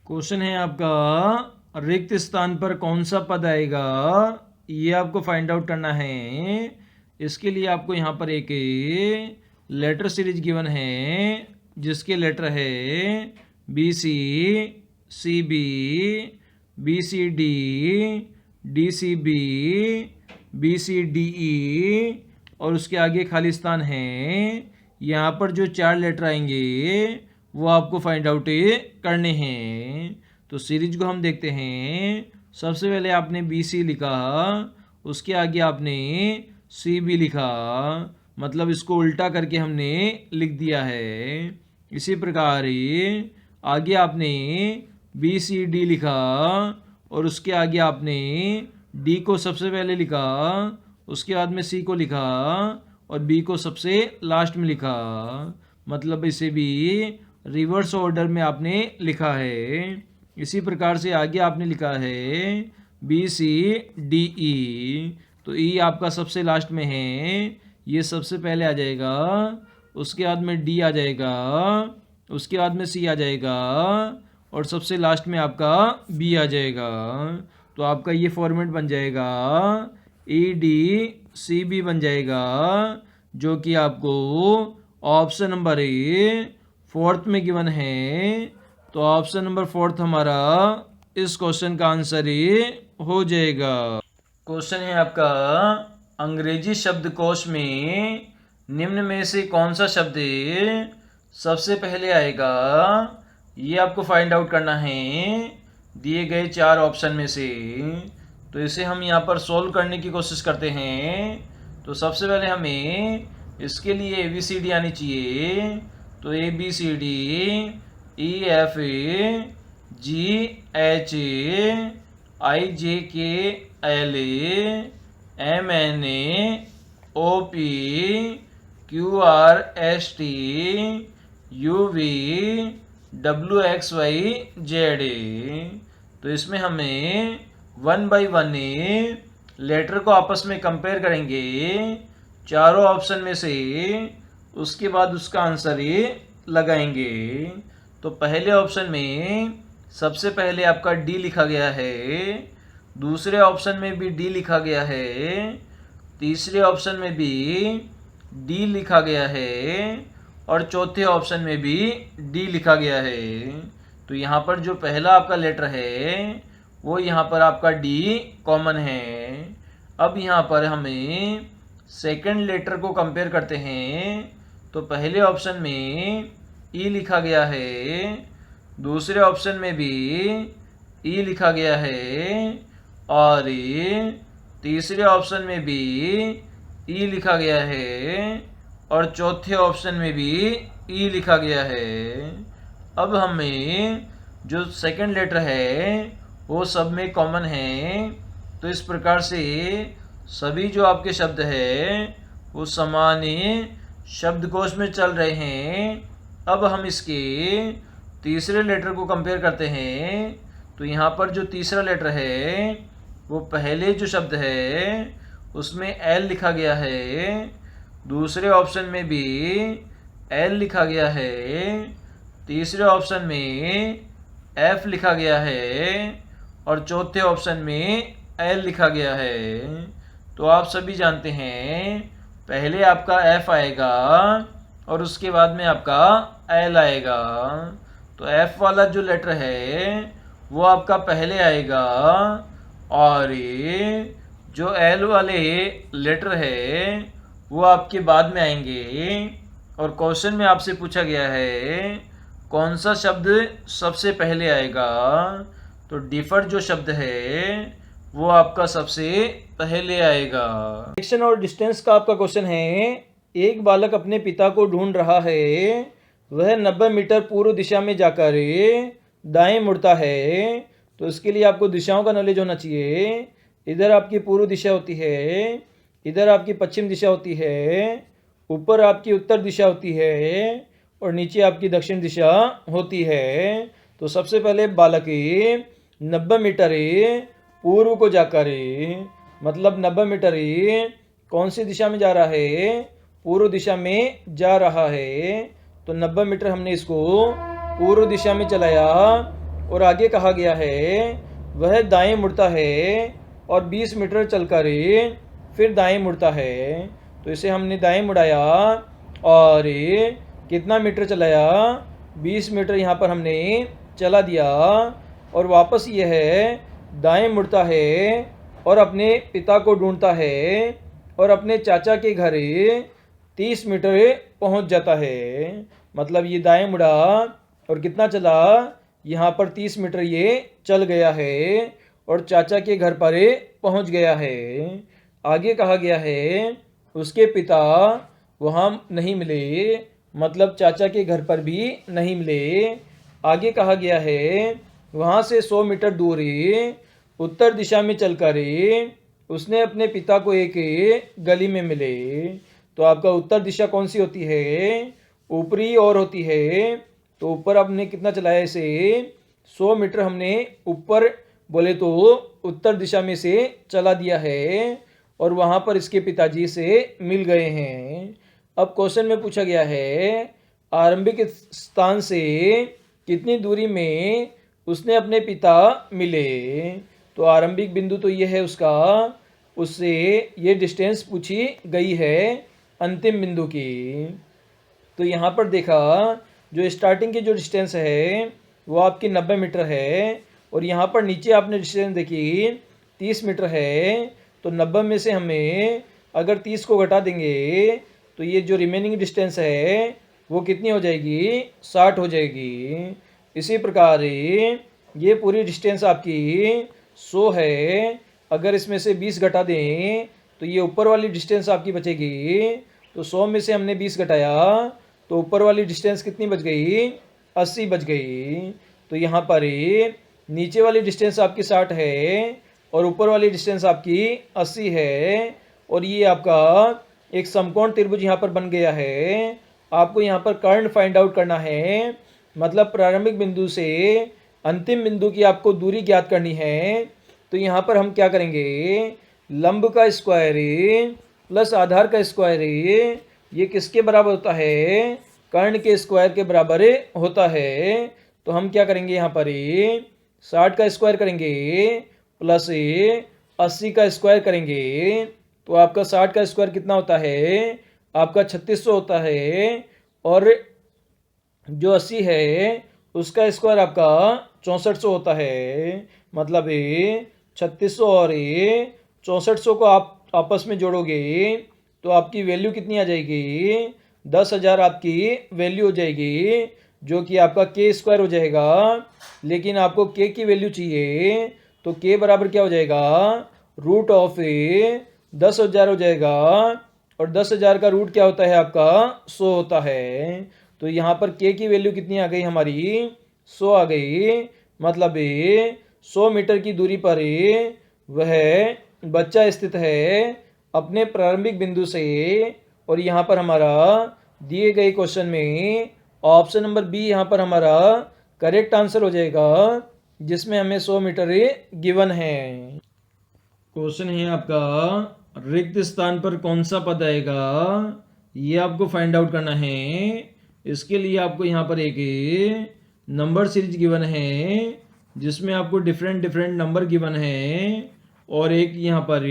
Question है आपका, रिक्त स्थान पर कौन सा पद आएगा, ये आपको फाइंड आउट करना है। इसके लिए आपको यहाँ पर एक लेटर सीरीज गिवन है, जिसके लेटर है B C, C B, B C D, D C B, B C D E, और उसके आगे खाली स्थान है। यहाँ पर जो 4 लेटर आएंगे वो आपको फाइंड आउट करने हैं। तो सीरीज को हम देखते हैं। सबसे पहले आपने बी सी लिखा, उसके आगे आपने सी बी लिखा, मतलब इसको उल्टा करके हमने लिख दिया है। इसी प्रकार आगे आपने बी सी डी लिखा, और उसके आगे आपने डी को सबसे पहले लिखा, उसके बाद में सी को लिखा, और बी को सबसे लास्ट में लिखा, मतलब इसे भी रिवर्स ऑर्डर में आपने लिखा है। इसी प्रकार से आगे आपने लिखा है बी सी डी ई, तो ई आपका सबसे लास्ट में है, ये सबसे पहले आ जाएगा, उसके बाद में डी आ जाएगा, उसके बाद में सी आ जाएगा, और सबसे लास्ट में आपका बी आ जाएगा। तो आपका ये फॉर्मेट बन जाएगा, ई डी सी बी बन जाएगा, जो कि आपको ऑप्शन नंबर 4 में गिवन है। तो ऑप्शन नंबर 4 हमारा इस क्वेश्चन का आंसर हो जाएगा। क्वेश्चन है आपका, अंग्रेजी शब्दकोश में निम्न में से कौन सा शब्द सबसे पहले आएगा, ये आपको फाइंड आउट करना है दिए गए 4 ऑप्शन में से। तो इसे हम यहाँ पर सॉल्व करने की कोशिश करते हैं। तो सबसे पहले हमें इसके लिए ए बी सी डी आनी चाहिए। तो A B C D, E F G H I J K L M N O P Q R S T U V W X Y Z. तो इसमें हमें 1 बाई 1 लेटर को आपस में compare करेंगे चारों ऑप्शन में से, उसके बाद उसका आंसर लगाएंगे। तो पहले ऑप्शन में सबसे पहले आपका डी लिखा गया है, दूसरे ऑप्शन में भी डी लिखा गया है, तीसरे ऑप्शन में भी डी लिखा गया है, और चौथे ऑप्शन में भी डी लिखा गया है। तो यहाँ पर जो पहला आपका लेटर है वो यहाँ पर आपका डी कॉमन है। अब यहाँ पर हमें सेकंड लेटर को कंपेयर करते हैं। तो पहले ऑप्शन में ई लिखा गया है, दूसरे ऑप्शन में भी ई लिखा गया है, और तीसरे ऑप्शन में भी ई लिखा गया है, और चौथे ऑप्शन में भी ई लिखा गया है। अब हमें जो सेकंड लेटर है वो सब में कॉमन है। तो इस प्रकार से सभी जो आपके शब्द है वो समान शब्दकोश में चल रहे हैं। अब हम इसके तीसरे लेटर को कंपेयर करते हैं। तो यहाँ पर जो तीसरा लेटर है वो पहले जो शब्द है उसमें एल लिखा गया है, दूसरे ऑप्शन में भी एल लिखा गया है, तीसरे ऑप्शन में एफ लिखा गया है, और चौथे ऑप्शन में एल लिखा गया है। तो आप सभी जानते हैं पहले आपका एफ आएगा और उसके बाद में आपका एल आएगा। तो एफ वाला जो लेटर है वो आपका पहले आएगा, और जो एल वाले लेटर है वो आपके बाद में आएंगे। और क्वेश्चन में आपसे पूछा गया है कौन सा शब्द सबसे पहले आएगा। तो डिफर जो शब्द है वो आपका सबसे पहले आएगा। डायरेक्शन और डिस्टेंस का आपका क्वेश्चन है। एक बालक अपने पिता को ढूंढ रहा है, वह 90 मीटर पूर्व दिशा में जाकर दाएं मुड़ता है। तो इसके लिए आपको दिशाओं का नॉलेज होना चाहिए। इधर आपकी पूर्व दिशा होती है, इधर आपकी पश्चिम दिशा होती है, ऊपर आपकी उत्तर दिशा होती है, और नीचे आपकी दक्षिण दिशा होती है। तो सबसे पहले बालक 90 मीटर पूर्व को जाकर, मतलब 90 मीटर कौन सी दिशा में जा रहा है, पूर्व दिशा में जा रहा है। तो 90 मीटर हमने इसको पूर्व दिशा में चलाया, और आगे कहा गया है वह दाएं मुड़ता है और 20 मीटर चलकर फिर दाएं मुड़ता है। तो इसे हमने दाएं मुड़ाया और कितना मीटर चलाया, 20 मीटर यहाँ पर हमने चला दिया और वापस ये है दाएं मुड़ता है और अपने पिता को ढूंढता है और अपने चाचा के घर 30 मीटर पहुंच जाता है। मतलब ये दाएं मुड़ा और कितना चला, यहाँ पर 30 मीटर ये चल गया है और चाचा के घर पर पहुंच गया है। आगे कहा गया है उसके पिता वहाँ नहीं मिले, मतलब चाचा के घर पर भी नहीं मिले। आगे कहा गया है वहाँ से 100 मीटर दूर उत्तर दिशा में चलकर उसने अपने पिता को एक गली में मिले। तो आपका उत्तर दिशा कौन सी होती है, ऊपरी ओर होती है। तो ऊपर आपने कितना चलाया इसे, 100 मीटर हमने ऊपर बोले तो उत्तर दिशा में से चला दिया है और वहाँ पर इसके पिताजी से मिल गए हैं। अब क्वेश्चन में पूछा गया है आरंभिक स्थान से कितनी दूरी में उसने अपने पिता मिले। तो आरंभिक बिंदु तो ये है उसका, उससे ये डिस्टेंस पूछी गई है अंतिम बिंदु की। तो यहाँ पर देखा जो स्टार्टिंग की जो डिस्टेंस है वो आपकी 90 मीटर है और यहाँ पर नीचे आपने डिस्टेंस देखी 30 मीटर है। तो 90 में से हमें अगर 30 को घटा देंगे तो ये जो रिमेनिंग डिस्टेंस है वो कितनी हो जाएगी, 60 हो जाएगी। इसी प्रकार ये पूरी डिस्टेंस आपकी 100 है। अगर इसमें से 20 घटा दें तो ये ऊपर वाली डिस्टेंस आपकी बचेगी। तो 100 में से हमने 20 घटाया तो ऊपर वाली डिस्टेंस कितनी बच गई, 80 बच गई। तो यहाँ पर नीचे वाली डिस्टेंस आपकी 60 है और ऊपर वाली डिस्टेंस आपकी 80 है और ये आपका एक समकोण त्रिभुज यहाँ पर बन गया है। आपको यहाँ पर कर्ण फाइंड आउट करना है, मतलब प्रारंभिक बिंदु से अंतिम बिंदु की आपको दूरी ज्ञात करनी है। तो यहाँ पर हम क्या करेंगे, लंब का स्क्वायर प्लस आधार का स्क्वायर ये किसके बराबर होता है, कर्ण के स्क्वायर के बराबर होता है। तो हम क्या करेंगे यहाँ पर 60 का स्क्वायर करेंगे प्लस 80 का स्क्वायर करेंगे। तो आपका 60 का स्क्वायर कितना होता है, आपका 3600 होता है और जो 80 है उसका स्क्वायर आपका 6400 होता है। मतलब 3600 और 6400 को आप आपस में जोड़ोगे तो आपकी वैल्यू कितनी आ जाएगी, 10,000 आपकी वैल्यू हो जाएगी, जो कि आपका के स्क्वायर हो जाएगा। लेकिन आपको के की वैल्यू चाहिए तो के बराबर क्या हो जाएगा, रूट ऑफ 10,000 हो जाएगा और 10,000 का रूट क्या होता है आपका 100 होता है। तो यहाँ पर के की वैल्यू कितनी आ गई हमारी, 100 आ गई। मतलब 100 मीटर की दूरी पर वह बच्चा स्थित है अपने प्रारंभिक बिंदु से। और यहाँ पर हमारा दिए गए क्वेश्चन में ऑप्शन नंबर बी यहाँ पर हमारा करेक्ट आंसर हो जाएगा, जिसमें हमें 100 मीटर गिवन है। क्वेश्चन है आपका रिक्त स्थान पर कौन सा पद आएगा, ये आपको फाइंड आउट करना है। इसके लिए आपको यहाँ पर एक नंबर सीरीज गिवन है जिसमें आपको डिफरेंट डिफरेंट नंबर गिवन है और एक यहाँ पर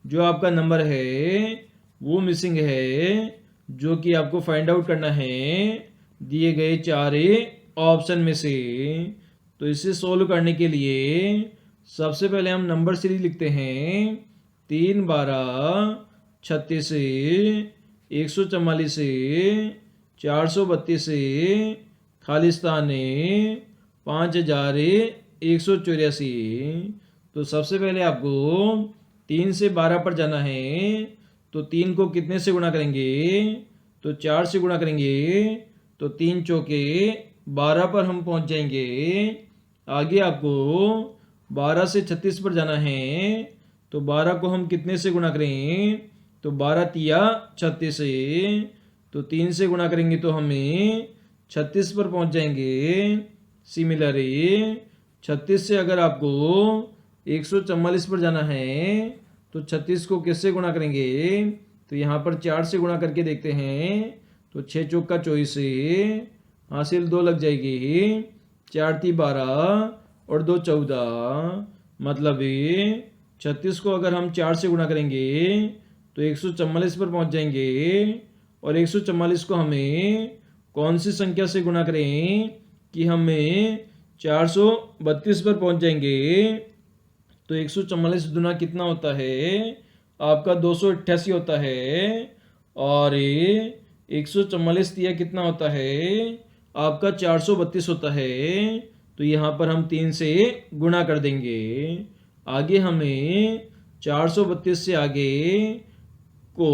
जो आपका नंबर है वो मिसिंग है, जो कि आपको फाइंड आउट करना है दिए गए 4 ऑप्शन में से। तो इसे सोल्व करने के लिए सबसे पहले हम नंबर सीरीज लिखते हैं 3, 12, 36, 144, 432, खालिस्तान 5184। तो सबसे पहले आपको 3 से 12 पर जाना है। तो 3 को कितने से गुणा करेंगे, तो 4 से गुणा करेंगे तो 3 चौके 12 पर हम पहुंच जाएंगे। आगे आपको 12 से 36 पर जाना है। तो 12 को हम कितने से गुणा करें, तो 12 तिया 36 से। तो 3 से गुणा करेंगे तो हमें 36 पर पहुंच जाएंगे। सिमिलरली 36 से अगर आपको 144 पर जाना है तो 36 को किससे गुणा करेंगे, तो यहाँ पर 4 से गुणा करके देखते हैं। तो 6 चौका 24 से हासिल 2 लग जाएगी। 4 × 12 और 2 14, मतलब 36 को अगर हम 4 से गुणा करेंगे तो 144 पर पहुंच जाएंगे। और 144 को हमें कौन सी संख्या से गुणा करें कि हमें 432 पर पहुंच जाएंगे। तो 144 गुना कितना होता है आपका 288 होता है। और 144 दिया कितना होता है आपका 432 होता है। तो यहाँ पर हम 3 से गुणा कर देंगे। आगे हमें 432 से आगे को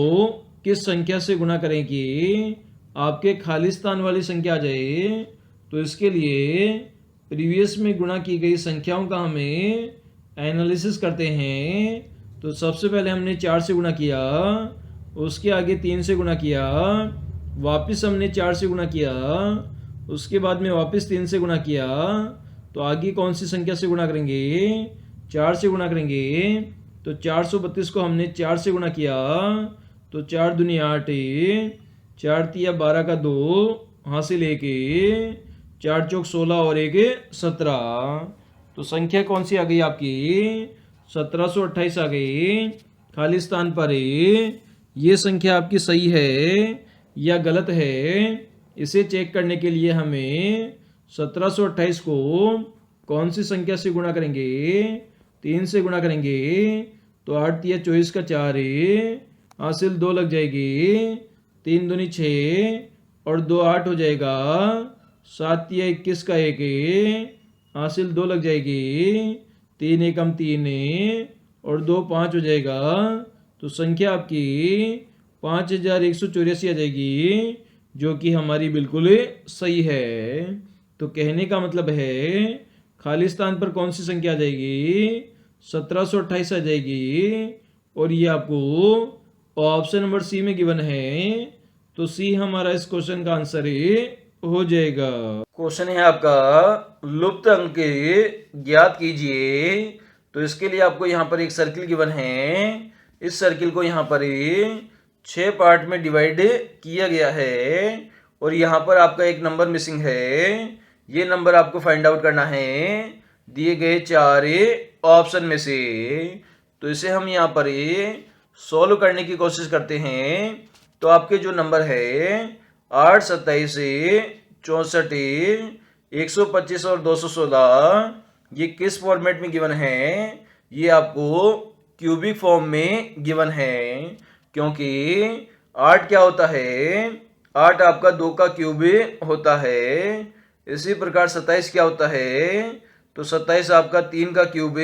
किस संख्या से गुणा करें कि आपके खाली स्थान वाली संख्या आ जाए। तो इसके लिए प्रीवियस में गुणा की गई संख्याओं का हमें एनालिसिस करते हैं। तो सबसे पहले हमने 4 से गुणा किया, उसके आगे 3 से गुणा किया, वापस हमने 4 से गुणा किया, उसके बाद में वापस 3 से गुणा किया। तो आगे कौन सी संख्या से गुणा करेंगे 4 से गुणा करेंगे। तो 432 को हमने 4 से गुणा किया तो 4 दूनी 8, 4 तिया 12 का 2 हासिल 1, 4 चौक 16 और 1 17। तो संख्या कौन सी आ गई आपकी 1728 आ गई। खाली स्थान पर ये संख्या आपकी सही है या गलत है, इसे चेक करने के लिए हमें 1728 को कौन सी संख्या से गुणा करेंगे 3 से गुणा करेंगे। तो 8 तिया 24 का 4, हासिल 2 लग जाएगी, 3 दूनी 6 और 2 8 हो जाएगा, 7 तिया 21 का 1, हासिल 2 लग जाएगी, 3 एकम 3 और 2 5 हो जाएगा। तो संख्या आपकी 5184 आ जाएगी, जो कि हमारी बिल्कुल सही है। तो कहने का मतलब है खाली स्थान पर कौन सी संख्या आ जाएगी 1728 आ जाएगी। और ये आपको ऑप्शन नंबर सी में गिवन है। तो सी हमारा इस क्वेश्चन का आंसर हो जाएगा। क्वेश्चन है आपका लुप्त अंक ज्ञात कीजिए। तो इसके लिए आपको यहाँ पर एक सर्किल गिवन है। इस सर्किल को यहाँ पर 6 पार्ट में डिवाइड किया गया है और यहाँ पर आपका एक नंबर मिसिंग है। ये नंबर आपको फाइंड आउट करना है दिए गए 4 ऑप्शन में से। तो इसे हम यहाँ पर सॉल्व करने की कोशिश करते हैं। तो आपके जो नंबर है 8, 27, 64, 125 और 216, ये किस फॉर्मेट में गिवन है। ये आपको क्यूबिक फॉर्म में गिवन है, क्योंकि 8 क्या होता है 8 आपका 2 का क्यूब होता है। इसी प्रकार 27 क्या होता है तो 27 आपका 3 का क्यूब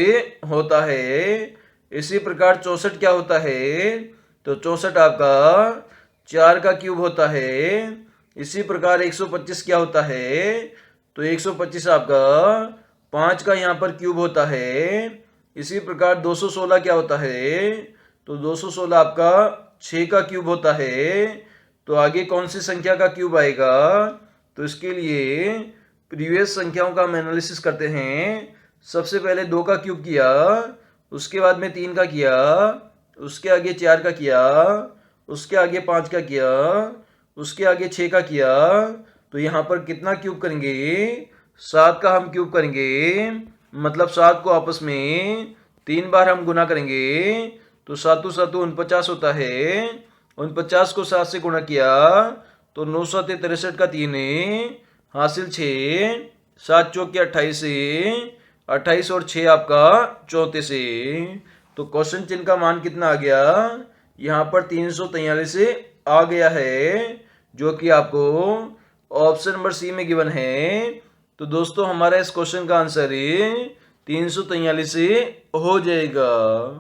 होता है। इसी प्रकार 64 क्या होता है तो 64 आपका 4 का क्यूब होता है। इसी प्रकार 125 क्या होता है तो 125 आपका 5 का यहाँ पर क्यूब होता है। इसी प्रकार 216 क्या होता है तो 216 आपका 6 का क्यूब होता है। तो आगे कौन सी संख्या का क्यूब आएगा। तो इसके लिए प्रीवियस संख्याओं का हम एनालिसिस करते हैं। सबसे पहले 2 का क्यूब किया, उसके बाद में 3 का किया, उसके आगे 4 का किया, उसके आगे 5 का किया, उसके आगे 6 का किया। तो यहाँ पर कितना क्यूब करेंगे 7 का हम क्यूब करेंगे। मतलब 7 को आपस में 3 बार हम गुना करेंगे। तो 7 7 49 होता है। 49 को 7 से गुणा किया तो 9 7 63 का 3 हासिल 6, 7 चौक के 28, 28 और 6 आपका 34। तो क्वेश्चन चिन्ह का मान कितना आ गया यहाँ पर 343 आ गया है, जो कि आपको ऑप्शन नंबर सी में गिवन है। तो दोस्तों हमारा इस क्वेश्चन का आंसर 343 हो जाएगा।